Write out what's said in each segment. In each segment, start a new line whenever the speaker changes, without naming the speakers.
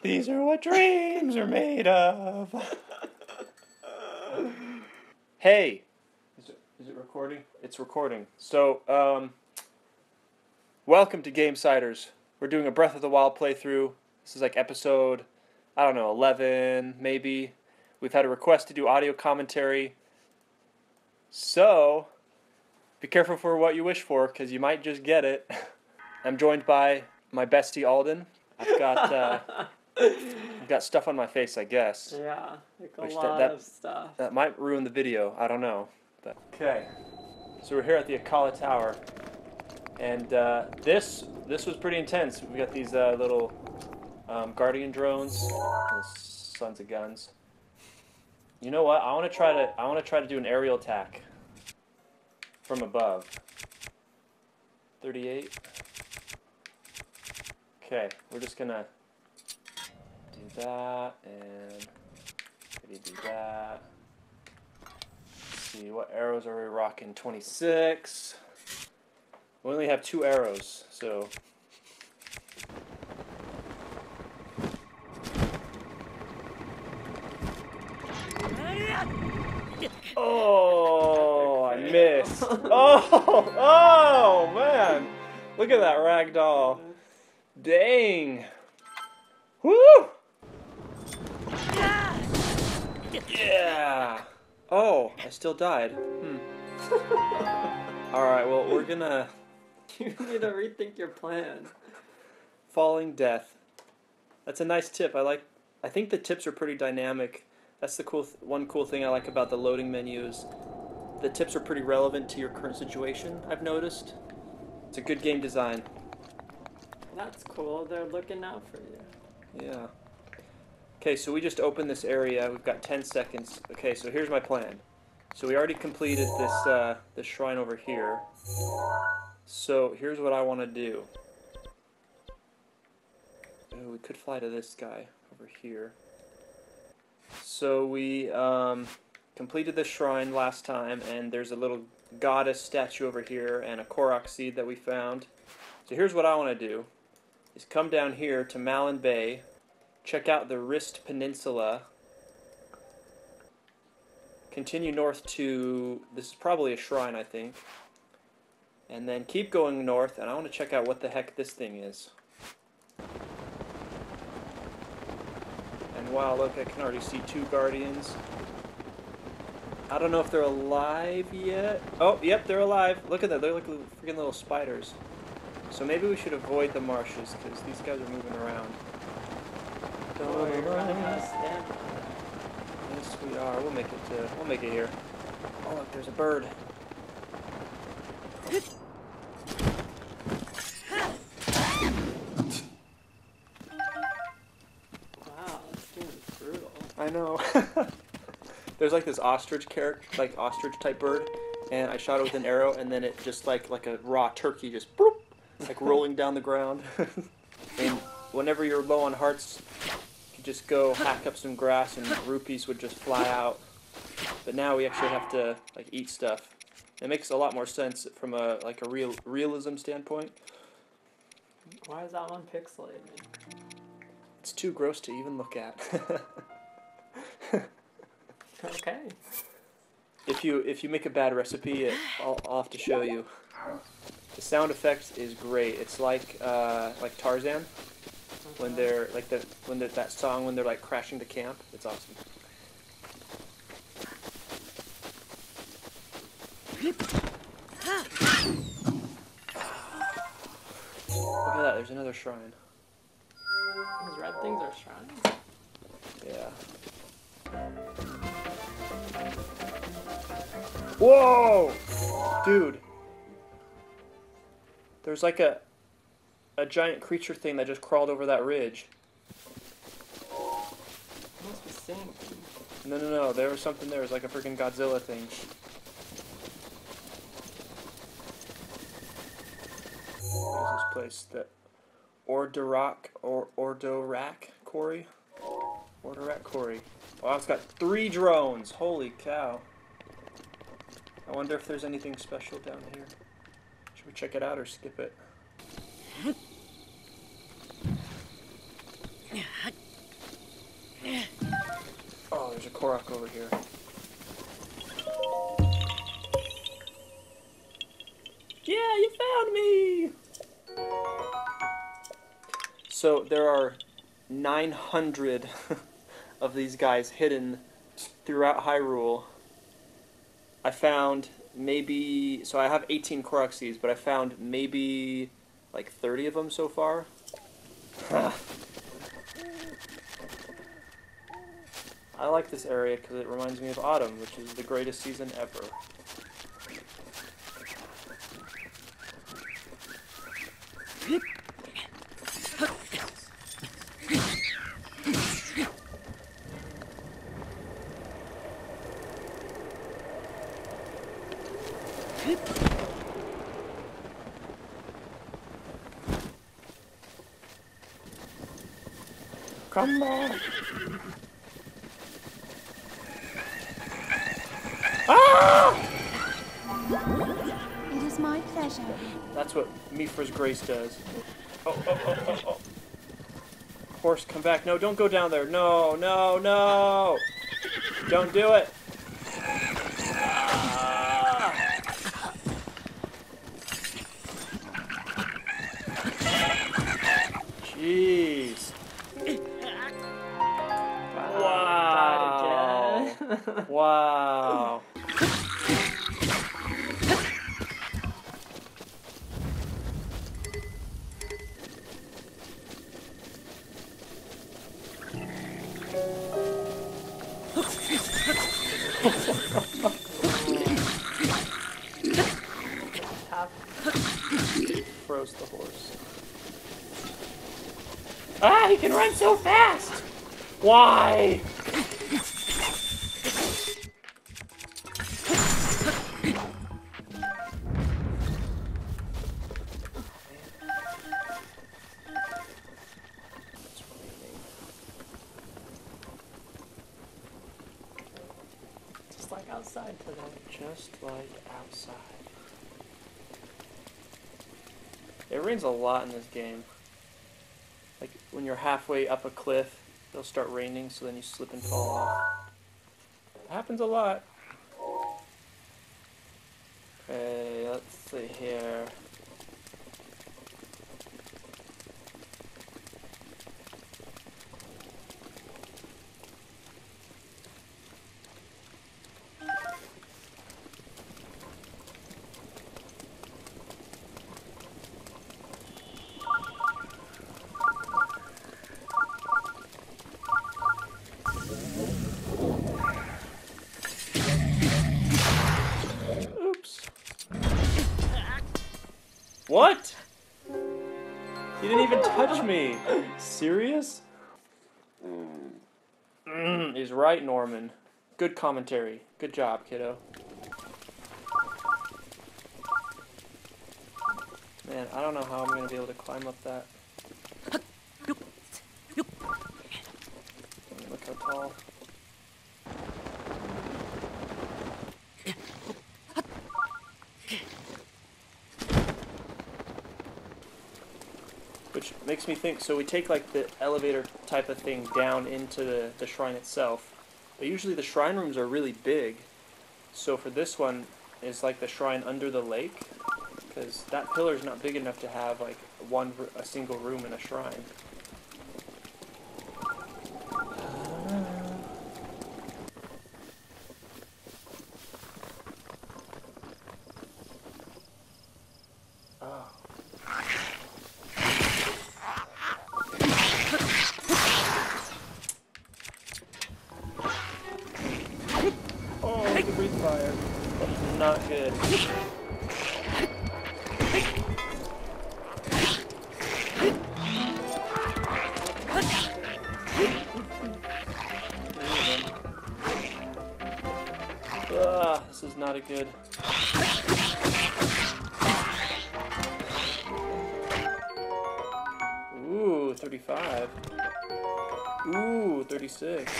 These are what dreams are made of. Hey, is it recording? It's recording. So, welcome to Game Siders. We're doing a Breath of the Wild playthrough. This is like episode, I don't know, 11 maybe. We've had a request to do audio commentary. So, be careful for what you wish for, because you might just get it. I'm joined by my bestie Alden. I've got stuff on my face, I guess.
Yeah, like a lot of stuff.
That might ruin the video. I don't know. But okay, so we're here at the Akala Tower, and this was pretty intense. We got these little guardian drones, little sons of guns. You know what? I want to try to do an aerial attack from above. 38. Okay, we're just gonna do that and maybe do that. Let's see, what arrows are we rocking? 26. We only have 2 arrows, so. Oh, I missed. Oh, man. Look at that ragdoll. Dang. Woo! Yeah. Oh, I still died. Alright, well, we're gonna...
You need to rethink your plan.
Falling death. That's a nice tip. I think the tips are pretty dynamic. That's the one cool thing I like about the loading menus. The tips are pretty relevant to your current situation, I've noticed. It's a good game design.
That's cool. They're looking out for you.
Yeah. Okay, so we just opened this area. We've got 10 seconds. Okay, so here's my plan. So we already completed this shrine over here. So here's what I want to do. Oh, we could fly to this guy over here. So we completed the shrine last time, and there's a little goddess statue over here and a Korok seed that we found. So here's what I want to do, is come down here to Malin Bay, check out the Wrist Peninsula, continue north to, this is probably a shrine I think, and then keep going north, and I want to check out what the heck this thing is. And wow, look, I can already see 2 guardians. I don't know if they're alive yet. Oh, yep, they're alive. Look at that, they're like freaking little spiders. So maybe we should avoid the marshes, because these guys are moving around. Yes, we are. We'll make it here. Oh, look, there's a bird.
Wow, this game is brutal.
I know. There's like this ostrich character, like ostrich type bird, and I shot it with an arrow, and then it just like a raw turkey just boop, like rolling down the ground. And whenever you're low on hearts, you just go hack up some grass and rupees would just fly out. But now we actually have to like eat stuff. It makes a lot more sense from a realism standpoint.
Why is that one pixelated?
It's too gross to even look at.
Okay.
If you make a bad recipe, I'll have to show you. The sound effect is great. It's like Tarzan, when they're like that song when they're like crashing to camp. It's awesome. Look at that. There's another shrine.
These red things are shrines.
Yeah. Whoa! Dude. There's like a giant creature thing that just crawled over that ridge.
It must be singing.
No. There was something there. It was like a freaking Godzilla thing. What is this place? The Ordorak Quarry? Ordorak Quarry. Wow, it's got 3 drones. Holy cow. I wonder if there's anything special down here. Should we check it out or skip it? Oh, there's a Korok over here. Yeah, you found me! So there are 900 of these guys hidden throughout Hyrule. I found maybe... So I have 18 Korok seeds, but I found maybe like 30 of them so far. I like this area because it reminds me of autumn, which is the greatest season ever. Come back! Ah!
It is my pleasure.
That's what Mifra's Grace does. Oh, oh, oh, oh, oh. Horse, come back. No, don't go down there. No, no, no! Don't do it! Ah. Jeez. Wow. Wow. Froze the horse. Ah, he can run so fast! Why?
Just like outside today.
Just like outside. It rains a lot in this game. Like when you're halfway up a cliff, it'll start raining, so then you slip and fall off. It happens a lot. Okay, let's see here. What? He didn't even touch me. Serious? He's right, Norman. Good commentary. Good job, kiddo. Man, I don't know how I'm going to be able to climb up that. Look how tall. Which makes me think, so we take like the elevator type of thing down into the shrine itself. But usually the shrine rooms are really big. So for this one, is like the shrine under the lake. Because that pillar is not big enough to have like a single room in a shrine. Fire. Not good. This is not a good. Ooh, 35. Ooh, 36.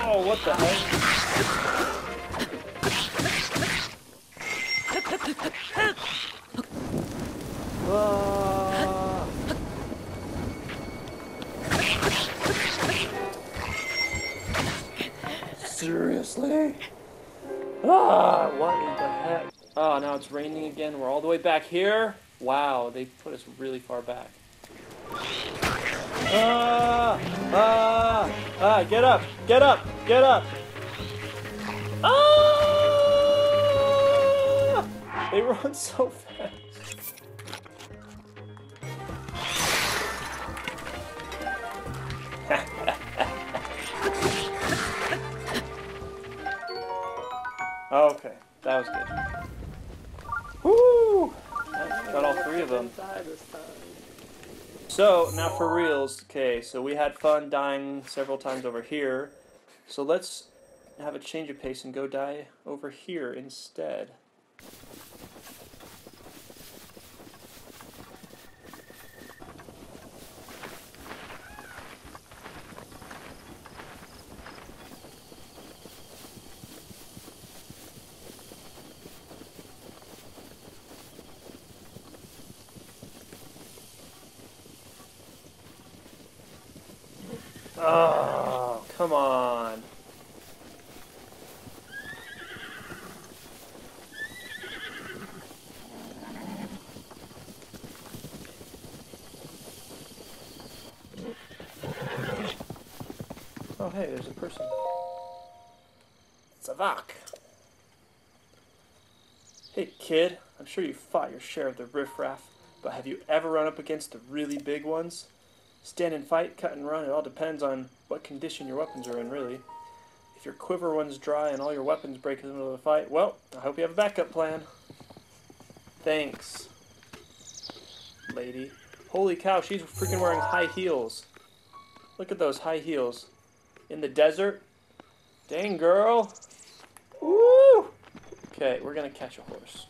Oh, what the heck? Seriously? Ah, what in the heck? Oh, now it's raining again. We're all the way back here. Wow, they put us really far back. Get up, get up, get up. Ah! They run so fast. Okay, that was good. Woo! Got all three of them. So, now for reals. Okay, so we had fun dying several times over here. So let's have a change of pace and go die over here instead. Oh, come on. Oh, hey, there's a person. It's a Savak. Hey, kid. I'm sure you fought your share of the riffraff, but have you ever run up against the really big ones? Stand and fight, cut and run, it all depends on what condition your weapons are in, really. If your quiver runs dry and all your weapons break in the middle of the fight, well, I hope you have a backup plan. Thanks, lady. Holy cow, she's freaking wearing high heels. Look at those high heels. In the desert? Dang, girl. Woo! Okay, we're gonna catch a horse.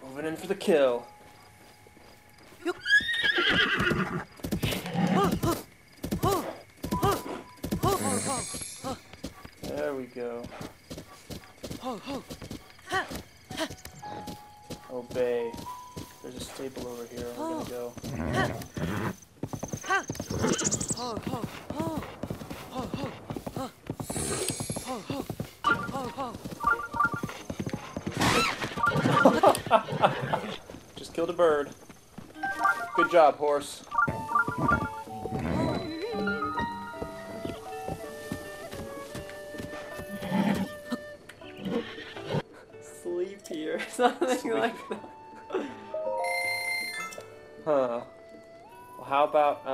Moving in for the kill. There we go. Obey. There's a stable over here. We're gonna go. Just killed a bird. Good job, horse.
Sleepy or something like that.
Huh. Well, how about,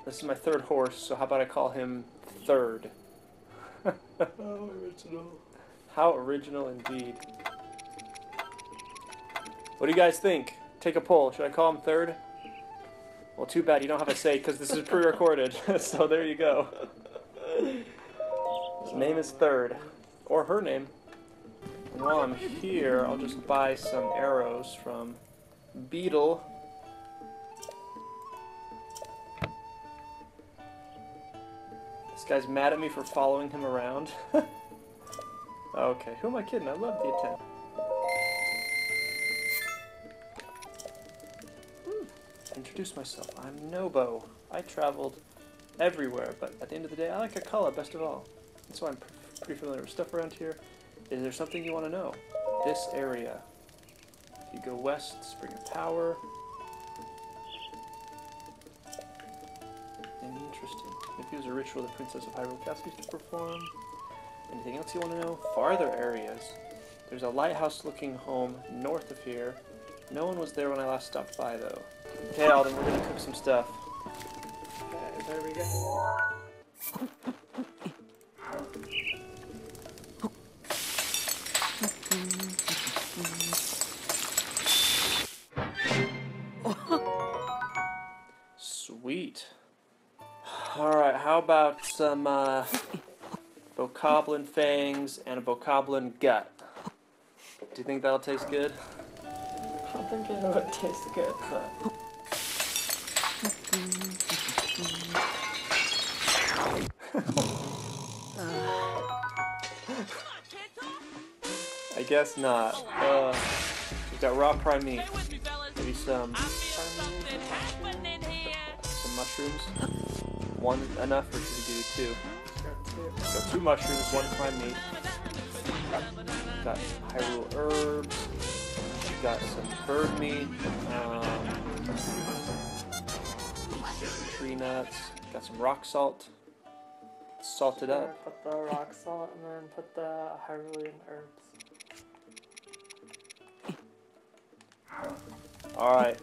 this is my third horse, so how about I call him Third? How original. How original indeed. What do you guys think? Take a poll. Should I call him Third? Well, too bad you don't have a say because this is pre-recorded. So there you go. His name is Third. Or her name. And while I'm here, I'll just buy some arrows from Beetle. This guy's mad at me for following him around. Okay, who am I kidding? I love the attention. Introduce myself. I'm Nobo. I traveled everywhere, but at the end of the day, I like Akala best of all. That's why I'm pretty familiar with stuff around here. Is there something you want to know? This area. If you go west, Spring of Power. Interesting. Maybe it was a ritual the Princess of Hyrule Castle used to perform. Anything else you want to know? Farther areas. There's a lighthouse-looking home north of here. No one was there when I last stopped by, though. Okay, Alden, we're gonna cook some stuff.
Okay, there we go.
Sweet. Alright, how about some bokoblin fangs and a bokoblin gut? Do you think that'll taste good?
I don't think it would taste good, but...
I guess not. We've got raw prime meat. Maybe some mushrooms. One enough, or should we do two? So 2 mushrooms, 1 prime meat. Got Hyrule herbs. Got some bird meat. Tree nuts. Got some rock salt. Salt it up.
Put the rock salt and then put the Hyrulean herbs.
Alright.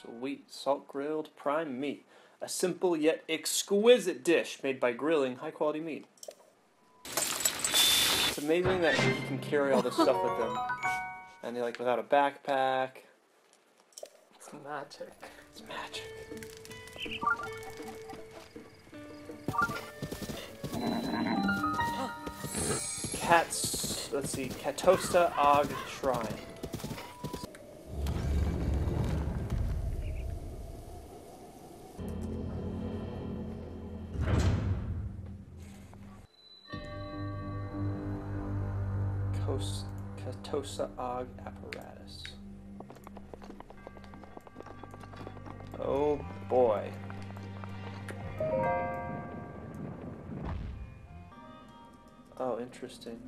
Sweet salt grilled prime meat. A simple yet exquisite dish made by grilling high quality meat. It's amazing that he can carry all this stuff with him. And he, like, without a backpack.
It's magic.
It's magic. Let's see, Katosta Og Shrine. Katosa Og apparatus. Oh boy. Oh, interesting.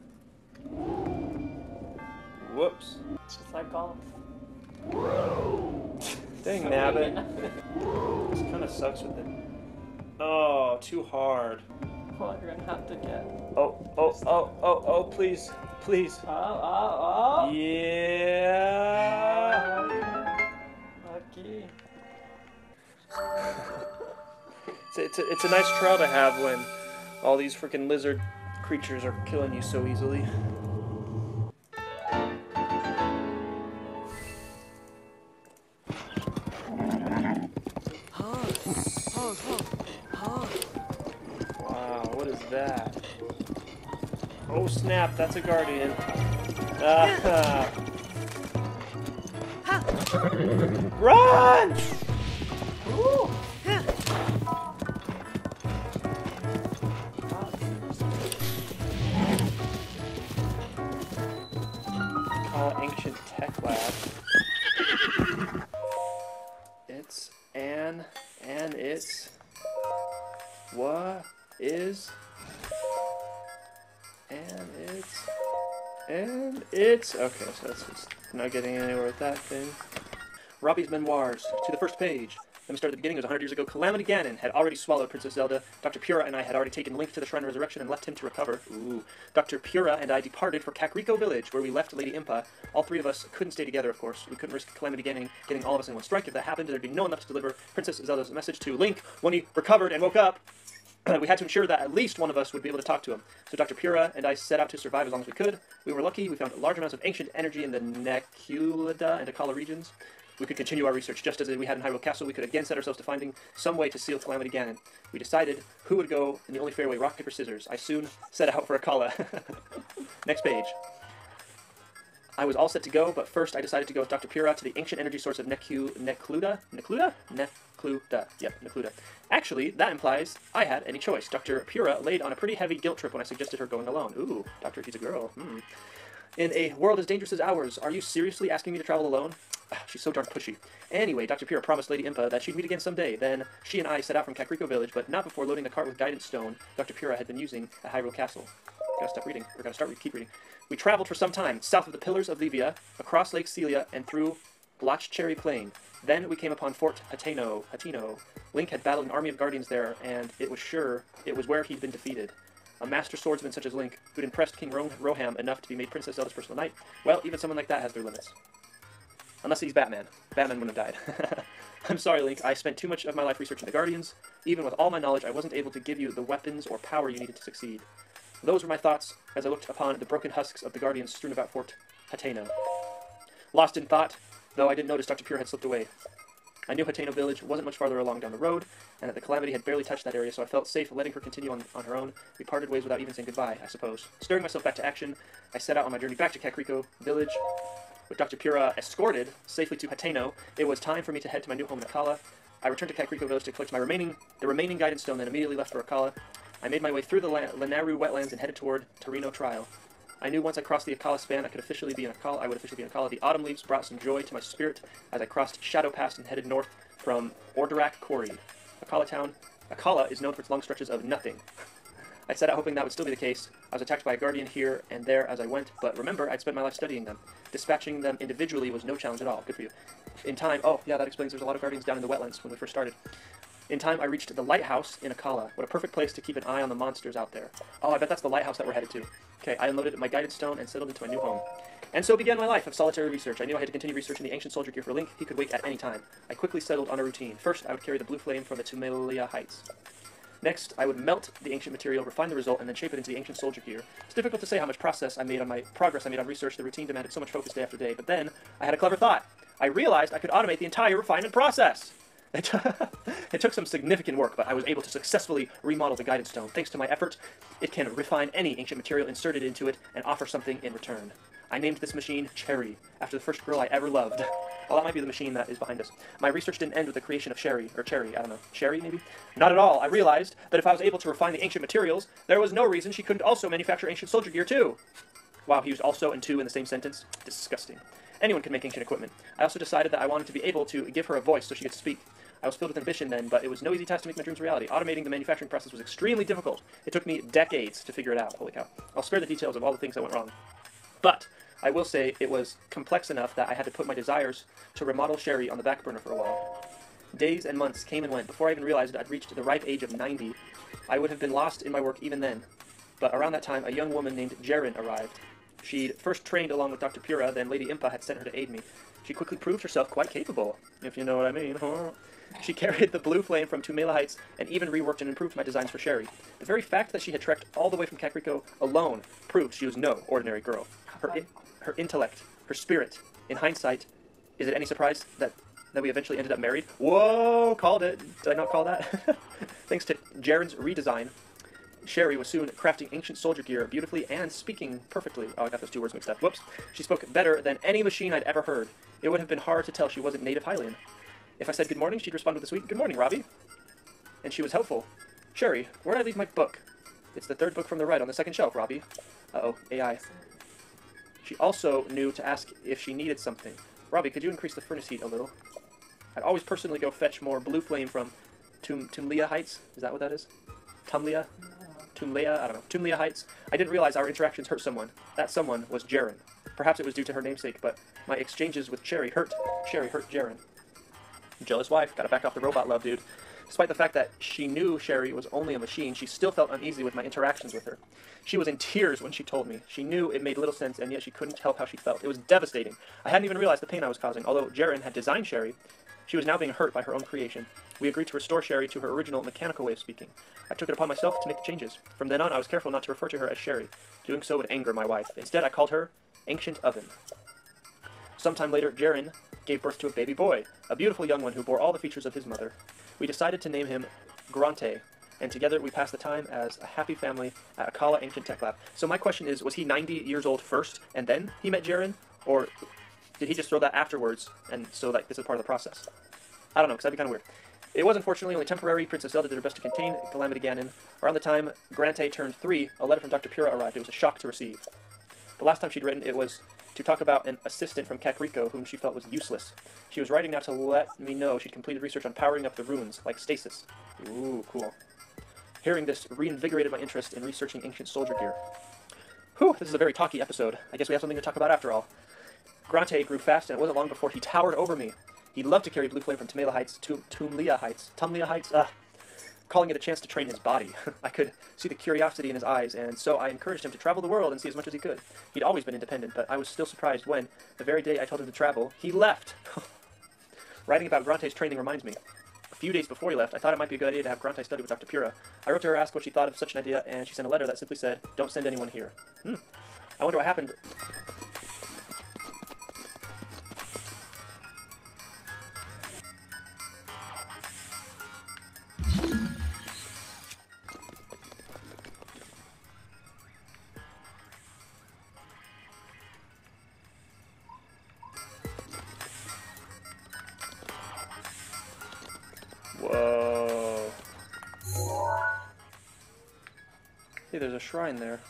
Whoops.
It's just like golf.
Dang nabbit. This kind of sucks with it. Oh, too hard.
Well, you're gonna have to get.
Oh, please. Please.
Oh.
Yeah.
Lucky.
It's a nice trial to have when all these freaking lizard creatures are killing you so easily. Wow, what is that? Oh snap, that's a guardian. Run! Woo! Ancient Tech Lab. it's okay, so that's just not getting anywhere with that thing. Robbie's memoirs, to the first page. Let me start at the beginning. It was 100 years ago. Calamity Ganon had already swallowed Princess Zelda. Dr. Pura and I had already taken Link to the Shrine of Resurrection and left him to recover. Ooh. Dr. Pura and I departed for Kakariko Village, where we left Lady Impa. All three of us couldn't stay together, of course. We couldn't risk Calamity Ganon getting all of us in one strike. If that happened, there'd be no one left to deliver Princess Zelda's message to Link when he recovered and woke up. We had to ensure that at least one of us would be able to talk to him. So Dr. Pura and I set out to survive as long as we could. We were lucky. We found large amounts of ancient energy in the Neculida and Akala regions. We could continue our research. Just as we had in Hyrule Castle, we could again set ourselves to finding some way to seal Calamity Ganon. We decided who would go in the only fair way, rock, paper, scissors. I soon set out for Akala. Next page. I was all set to go, but first I decided to go with Dr. Pura to the ancient energy source of Necluda? Yep, Necluda. Actually, that implies I had any choice. Dr. Pura laid on a pretty heavy guilt trip when I suggested her going alone. Ooh, Doctor, she's a girl. In a world as dangerous as ours, are you seriously asking me to travel alone? She's so darn pushy. Anyway, Dr. Pura promised Lady Impa that she'd meet again someday. Then she and I set out from Kakariko Village, but not before loading the cart with guidance stone Dr. Pura had been using at Hyrule Castle. Keep reading. We traveled for some time, south of the Pillars of Levia, across Lake Celia, and through Blotchcherry Plain. Then we came upon Fort Hateno. Link had battled an army of guardians there, and it was where he'd been defeated. A master swordsman such as Link, who'd impressed King Roham enough to be made Princess Zelda's personal knight, well, even someone like that has their limits. Unless he's Batman. Batman wouldn't have died. I'm sorry, Link. I spent too much of my life researching the Guardians. Even with all my knowledge, I wasn't able to give you the weapons or power you needed to succeed. Those were my thoughts as I looked upon the broken husks of the Guardians strewn about Fort Hateno. Lost in thought, though I didn't notice Dr. Pure had slipped away. I knew Hateno Village wasn't much farther along down the road, and that the Calamity had barely touched that area, so I felt safe letting her continue on her own. We parted ways without even saying goodbye, I suppose. Stirring myself back to action, I set out on my journey back to Kakariko Village. With Dr. Pura escorted safely to Hateno, it was time for me to head to my new home in Akala. I returned to Kakriko Village to collect the remaining guidance stone, then immediately left for Akala. I made my way through the Lanaru wetlands and headed toward Torino Trial. I knew once I crossed the Akala span, I would officially be in Akala. The autumn leaves brought some joy to my spirit as I crossed Shadow Pass and headed north from Ordorak Quarry. Akala town. Akala is known for its long stretches of nothing. I set out hoping that would still be the case. I was attacked by a guardian here and there as I went, but remember, I'd spent my life studying them. Dispatching them individually was no challenge at all. Good for you. In time, oh yeah, that explains there's a lot of guardians down in the wetlands when we first started. In time, I reached the lighthouse in Akala. What a perfect place to keep an eye on the monsters out there. Oh, I bet that's the lighthouse that we're headed to. Okay, I unloaded my guided stone and settled into my new home. And so began my life of solitary research. I knew I had to continue researching the ancient soldier gear for Link. He could wait at any time. I quickly settled on a routine. First, I would carry the blue flame from the Tumelia Heights. Next, I would melt the ancient material, refine the result, and then shape it into the ancient soldier gear. It's difficult to say how much progress I made on research. The routine demanded so much focus day after day, but then I had a clever thought. I realized I could automate the entire refinement process. It took some significant work, but I was able to successfully remodel the guided stone. Thanks to my effort, it can refine any ancient material inserted into it and offer something in return. I named this machine Cherry, after the first girl I ever loved. Well, that might be the machine that is behind us. My research didn't end with the creation of Cherry, I don't know. Sherry, maybe? Not at all. I realized that if I was able to refine the ancient materials, there was no reason she couldn't also manufacture ancient soldier gear, too. Wow, he used also and too in the same sentence? Disgusting. Anyone can make ancient equipment. I also decided that I wanted to be able to give her a voice so she could speak. I was filled with ambition then, but it was no easy task to make my dreams reality. Automating the manufacturing process was extremely difficult. It took me decades to figure it out. Holy cow. I'll spare the details of all the things that went wrong. But I will say it was complex enough that I had to put my desires to remodel Sherry on the back burner for a while. Days and months came and went. Before I even realized I'd reached the ripe age of 90, I would have been lost in my work even then. But around that time, a young woman named Jaren arrived. She'd first trained along with Dr. Pura, then Lady Impa had sent her to aid me. She quickly proved herself quite capable, if you know what I mean. She carried the blue flame from Tumela Heights and even reworked and improved my designs for Sherry. The very fact that she had trekked all the way from Kakriko alone proved she was no ordinary girl. Her intellect, her spirit, in hindsight, is it any surprise that we eventually ended up married? Whoa, called it. Did I not call that? Thanks to Jaren's redesign, Sherry was soon crafting ancient soldier gear beautifully and speaking perfectly. Oh, I got those two words mixed up. Whoops. She spoke better than any machine I'd ever heard. It would have been hard to tell she wasn't native Hylian. If I said good morning, she'd respond with a sweet, "Good morning, Robbie." And she was helpful. "Sherry, where'd I leave my book?" "It's the third book from the right on the second shelf, Robbie." Uh-oh, AI. She also knew to ask if she needed something. "Robbie, could you increase the furnace heat a little?" I'd always personally go fetch more blue flame from Tumlea Heights. Is that what that is? Tumlea? I don't know. Tumlea Heights. I didn't realize our interactions hurt someone. That someone was Jaren. Perhaps it was due to her namesake, but my exchanges with Sherry hurt Jaren. Jealous wife. Gotta back off the robot love, dude. Despite the fact that she knew Sherry was only a machine, she still felt uneasy with my interactions with her. She was in tears when she told me. She knew it made little sense, and yet she couldn't help how she felt. It was devastating. I hadn't even realized the pain I was causing. Although Jaren had designed Sherry, she was now being hurt by her own creation. We agreed to restore Sherry to her original mechanical way of speaking. I took it upon myself to make the changes. From then on, I was careful not to refer to her as Sherry. Doing so would anger my wife. Instead, I called her Ancient Oven. Sometime later, Jaren gave birth to a baby boy, a beautiful young one who bore all the features of his mother. We decided to name him Grante, and together we passed the time as a happy family at Akala Ancient Tech Lab. So my question is, was he 90 years old first, and then he met Jaren? Or did he just throw that afterwards, and so like this is part of the process? I don't know, because that'd be kind of weird. It was unfortunately only temporary. Princess Zelda did her best to contain Calamity Ganon. Around the time Grante turned 3, a letter from Dr. Pura arrived. It was a shock to receive. The last time she'd written, it was to talk about an assistant from Kakriko whom she felt was useless. She was writing now to let me know she'd completed research on powering up the runes, like stasis. Ooh, cool. Hearing this reinvigorated my interest in researching ancient soldier gear. Whew, this is a very talky episode. I guess we have something to talk about after all. Grante grew fast, and it wasn't long before he towered over me. He loved to carry blue flame from Tumela Heights to Tumlea Heights. Calling it a chance to train his body. I could see the curiosity in his eyes, and so I encouraged him to travel the world and see as much as he could. He'd always been independent, but I was still surprised when, the very day I told him to travel, he left. Writing about Grante's training reminds me. A few days before he left, I thought it might be a good idea to have Grante study with Dr. Pura. I wrote to her, asked what she thought of such an idea, and she sent a letter that simply said, "Don't send anyone here." I wonder what happened. Whoa. Hey, there's a shrine there.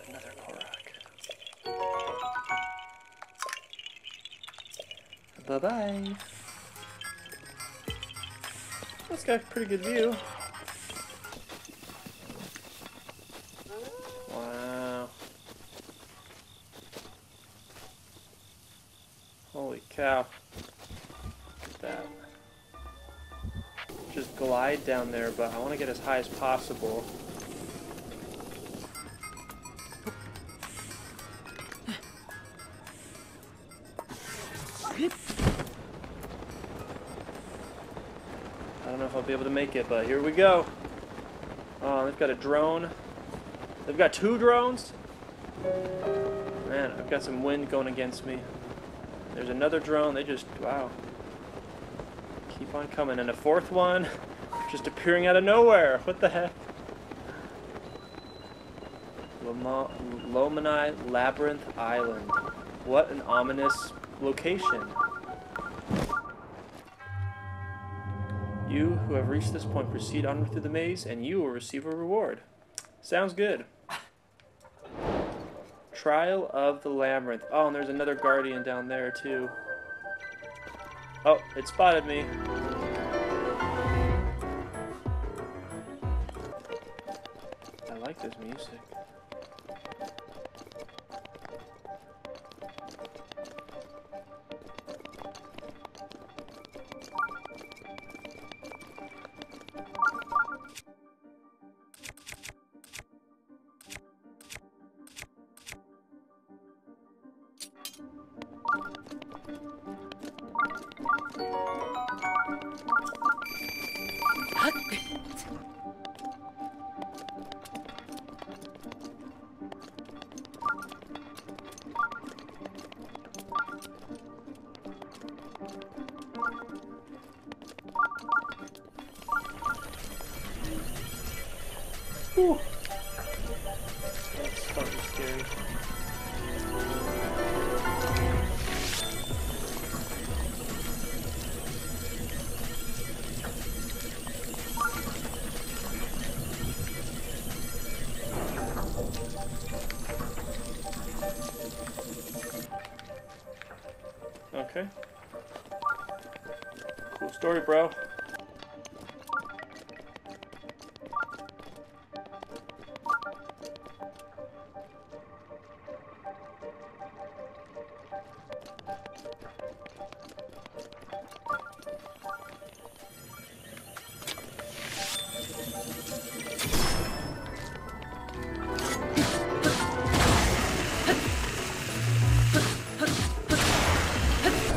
Another Korok. Bye-bye. This got a pretty good view. Wow. Holy cow. Look at that. Just glide down there, but I want to get as high as possible. I don't know if I'll be able to make it, but here we go. Oh, they've got a drone. They've got 2 drones? Man, I've got some wind going against me. There's another drone. They just, wow. Keep on coming. And a 4th one just appearing out of nowhere. What the heck? Lomani Labyrinth Island. What an ominous location. You who have reached this point, proceed onward through the maze, and you will receive a reward. Sounds good. Trial of the Labyrinth. Oh, and there's another guardian down there, too. Oh, it spotted me. I like this music. Whew. That's fucking scary. Okay. Cool story, bro.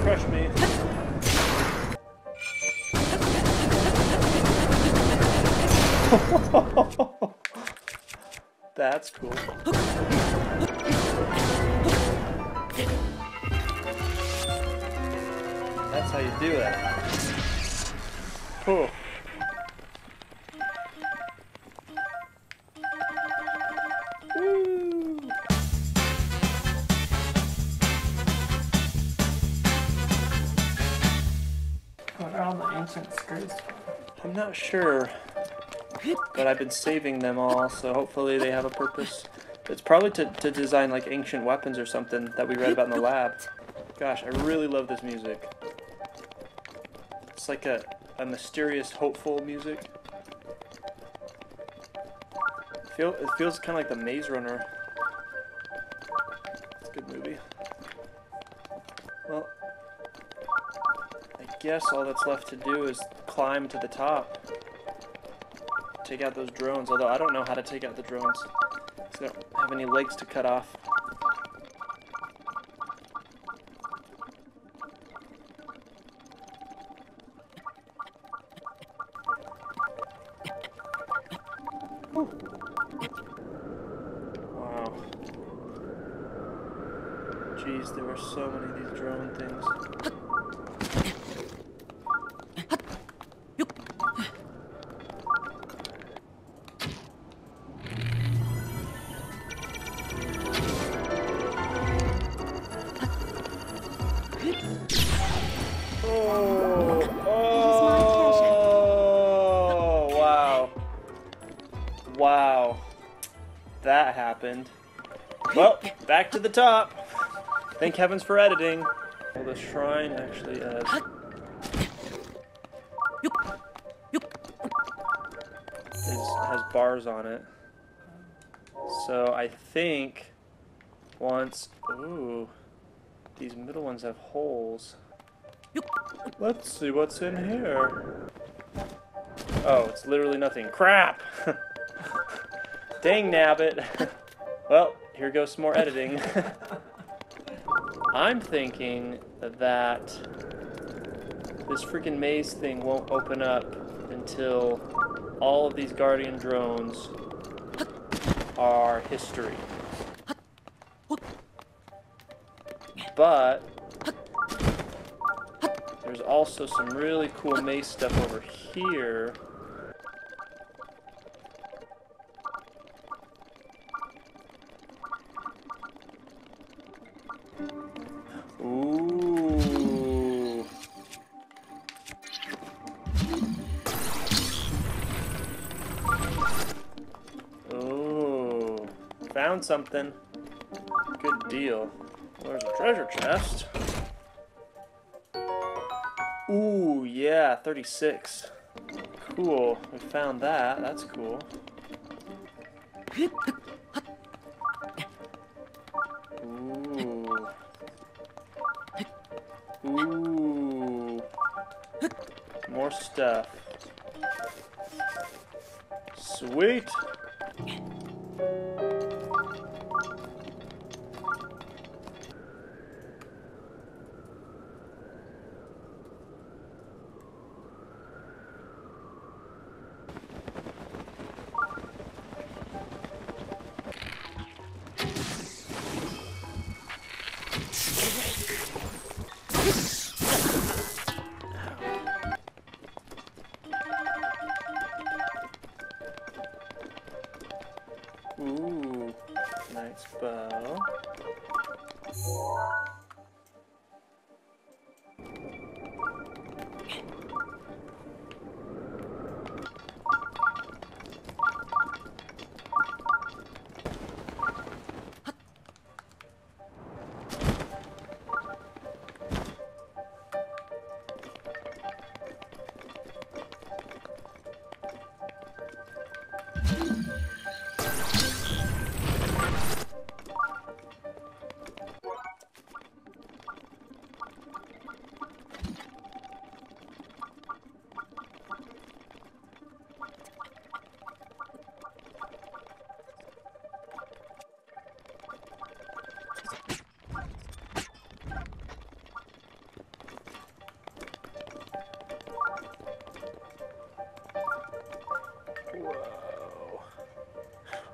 Crush me. That's cool. That's how you do it. Cool. Woo.
What are all the ancient screws for?
I'm not sure, but I've been saving them all, so hopefully they have a purpose. It's probably to design like ancient weapons or something that we read about in the lab. Gosh, I really love this music. It's like a mysterious, hopeful music. It feels kind of like the Maze Runner. It's a good movie. Well, I guess all that's left to do is climb to the top. Take out those drones, although I don't know how to take out the drones. So I don't have any legs to cut off. Whew. Wow. Jeez, there were so many of these drone things. happened. Well, back to the top. Thank heavens for editing. Well, the shrine actually has bars on it. So I think once... Ooh. These middle ones have holes. Let's see what's in here. Oh, it's literally nothing. Crap! Dang nabbit. Well, here goes some more editing. I'm thinking that this freaking maze thing won't open up until all of these Guardian drones are history. But there's also some really cool maze stuff over here. Ooh. Ooh. Found something. Good deal. There's a treasure chest. Ooh, yeah, 36. Cool. We found that. That's cool. Ooh. Ooh. More stuff. Sweet. Ooh, nice bow.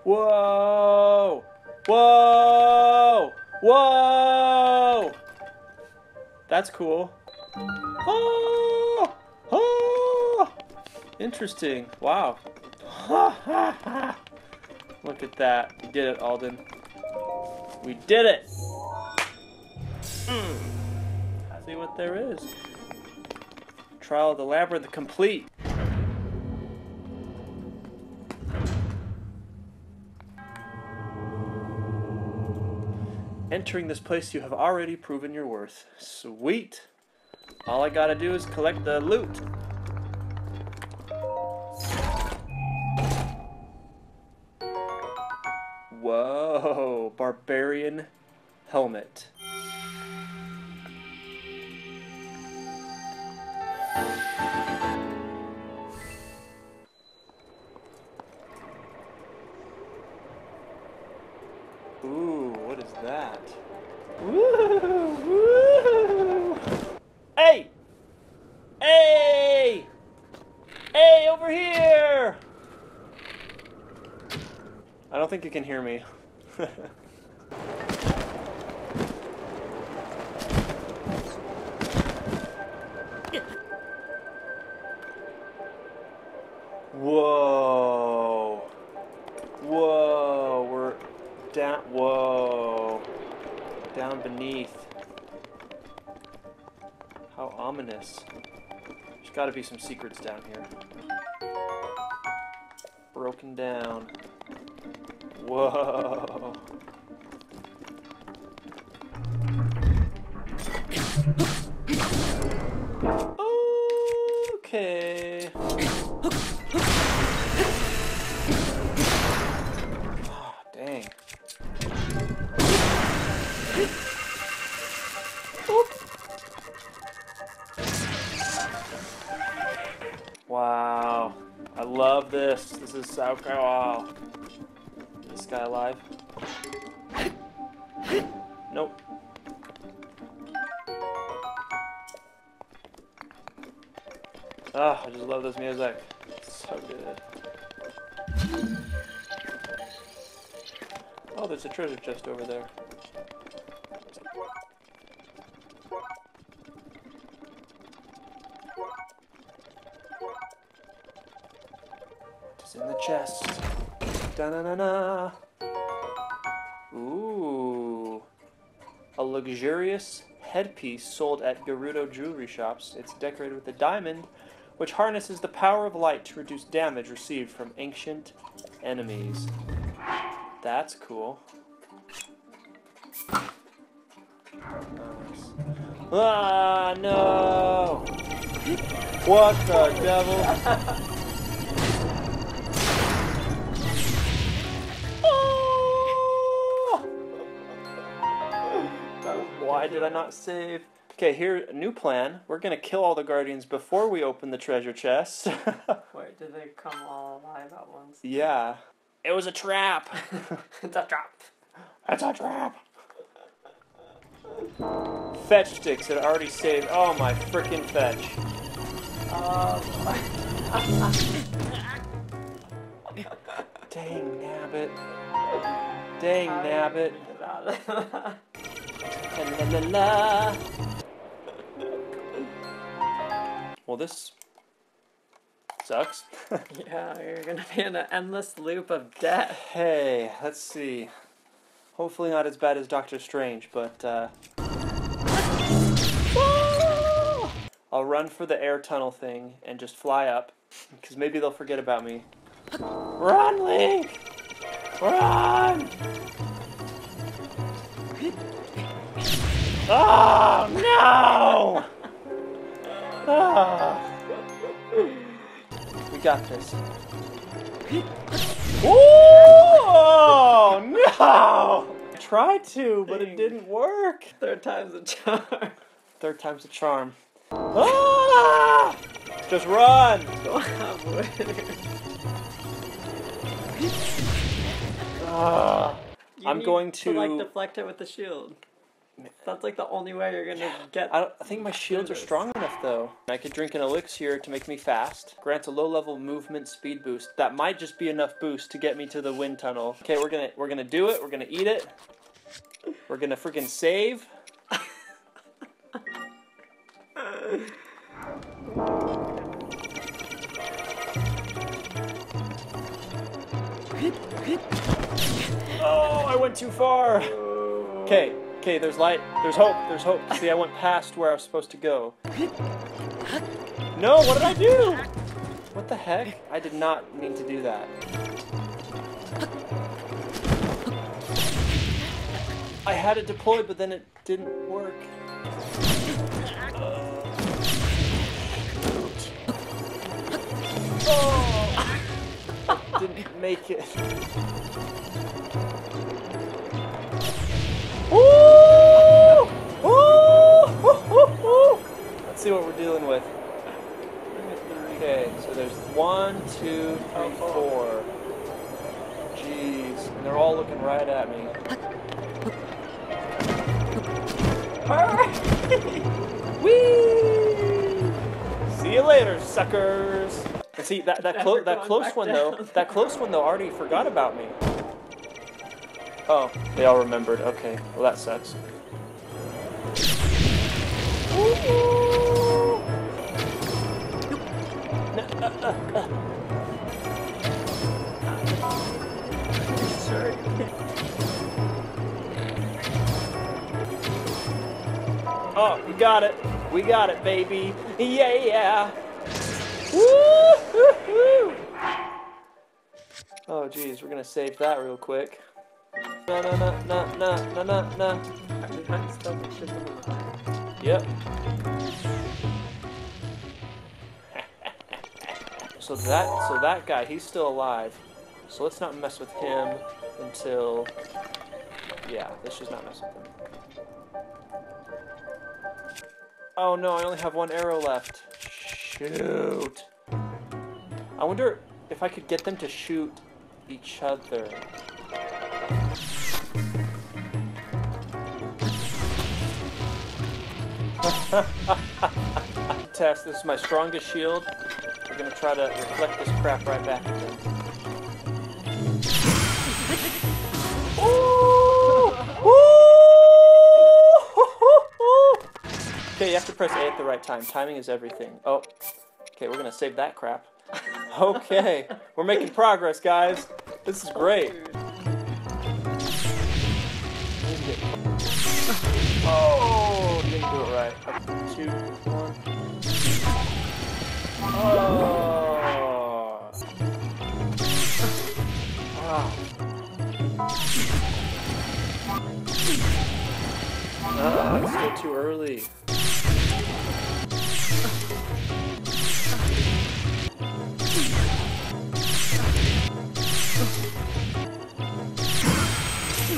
Whoa! Whoa! Whoa! That's cool. Oh! Oh! Interesting. Wow. Look at that. We did it, Alden. We did it! Let's see what there is. Trial of the Labyrinth complete. Entering this place, you have already proven your worth. Sweet. All I gotta do is collect the loot. Whoa, barbarian helmet. Ooh, what is that? Woo! Woo! Hey! Hey! Hey, over here! I don't think you can hear me. Whoa! Whoa! We're down. Whoa! Down beneath. How ominous. There's got to be some secrets down here. Broken down. Whoa. Okay. Oh, dang. Wow. I love this. This is so cool. Wow. Is this guy alive? Nope. Ah, I just love this music. It's so good. Oh, there's a treasure chest over there. It's in the chest. Da-na-na-na. Ooh. A luxurious headpiece sold at Gerudo jewelry shops. It's decorated with a diamond, which harnesses the power of light to reduce damage received from ancient enemies. That's cool. Nice. Ah, no! What the devil? Why did I not save? Okay, here, a new plan. We're gonna kill all the guardians before we open the treasure chest.
Wait, did they come all alive at once?
Yeah. It was a trap.
It's a trap.
It's a trap. Fetch sticks had already saved. Oh my frickin' fetch. Dang nabbit. Dang nabbit. La la la. Well, this sucks.
Yeah, you're gonna be in an endless loop of death.
Hey, let's see. Hopefully not as bad as Doctor Strange, but I'll run for the air tunnel thing and just fly up, because maybe they'll forget about me. Run, Link! Run! Oh, no! Ah. We got this. Oh, no! I tried to, but it didn't work.
Third time's a charm.
Third time's a charm. Ah! Just run! Ah. I'm going to
like deflect it with the shield. That's like the only way you're gonna get.
I think my shields are strong enough though. I could drink an elixir to make me fast. Grants a low-level movement speed boost. That might just be enough boost to get me to the wind tunnel. Okay, we're gonna do it. We're gonna eat it. We're gonna freaking save. Oh, I went too far. Okay. Okay, there's light. There's hope. There's hope. See, I went past where I was supposed to go. No, what did I do? What the heck? I did not mean to do that. I had it deployed, but then it didn't work. Oh! Didn't make it. Ooh! Ooh! Ooh! Let's see what we're dealing with. Okay, so there's 1, 2, 3, 4. Jeez, and they're all looking right at me. Whee! See you later, suckers. And see that close one though already forgot about me. Oh, they all remembered. Okay, well that sucks. Oh, we got it. We got it, baby. Yeah. Woo-hoo-hoo. Oh geez, we're gonna save that real quick. No, no, no, no, no, no, no, no. Yep. So that guy, he's still alive. So let's not mess with him until... Yeah, let's just not mess with him. Oh no, I only have one arrow left. Shoot. I wonder if I could get them to shoot each other. Test, this is my strongest shield. We're gonna try to reflect this crap right back at them. Okay, you have to press A at the right time. Timing is everything. Oh, okay, we're gonna save that crap. Okay, we're making progress, guys. This is great. Oh, didn't do it right. 2, 1. Oh. Wow. It's still too early.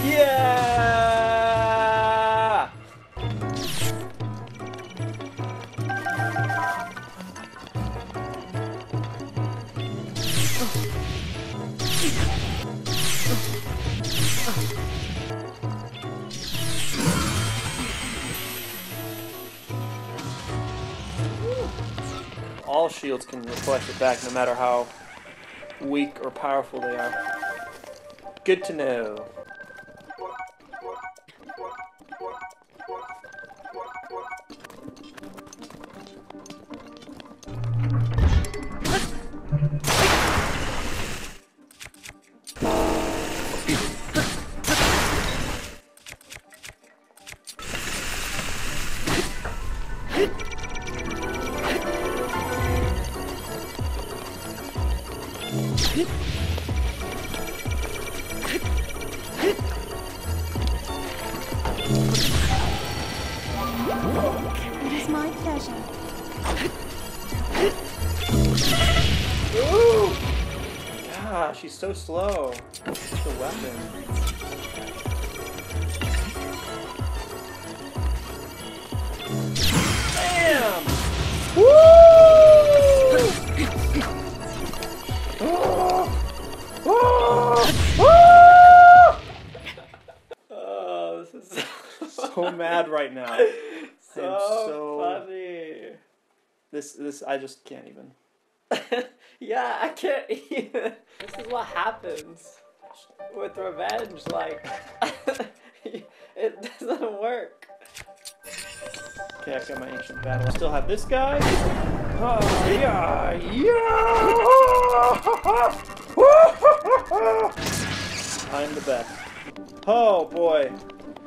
Yeah! All shields can reflect it back no matter how weak or powerful they are. Good to know.
It is my pleasure.
Ooh! God, she's so slow. Such a weapon. Bam! Woo!
Oh, this is
so mad right now.
so funny.
This I just can't even.
Yeah, I can't even. This is what happens with revenge. Like, it doesn't work.
Okay, I've got my ancient battle. I still have this guy. Oh, yeah, yeah! I'm the best. Oh boy.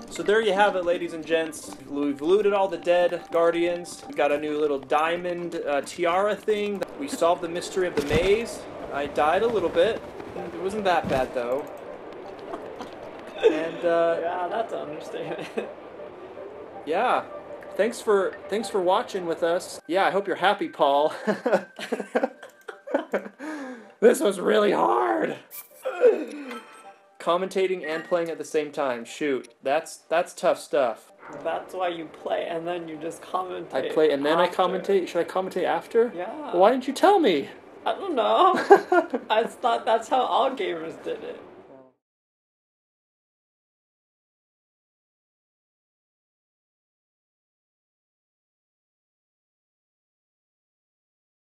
So there you have it, ladies and gents. We've looted all the dead guardians. We got a new little diamond tiara thing. We solved the mystery of the maze. I died a little bit. It wasn't that bad though. And
Yeah, that's an understatement.
yeah. Thanks for watching with us. Yeah, I hope you're happy, Paul. This was really hard. Commentating and playing at the same time. Shoot, that's tough stuff.
That's why you play and then you just commentate.
I play and then
after.
I commentate. Should I commentate after?
Yeah.
Well, why didn't you tell me?
I don't know. I thought that's how all gamers did it.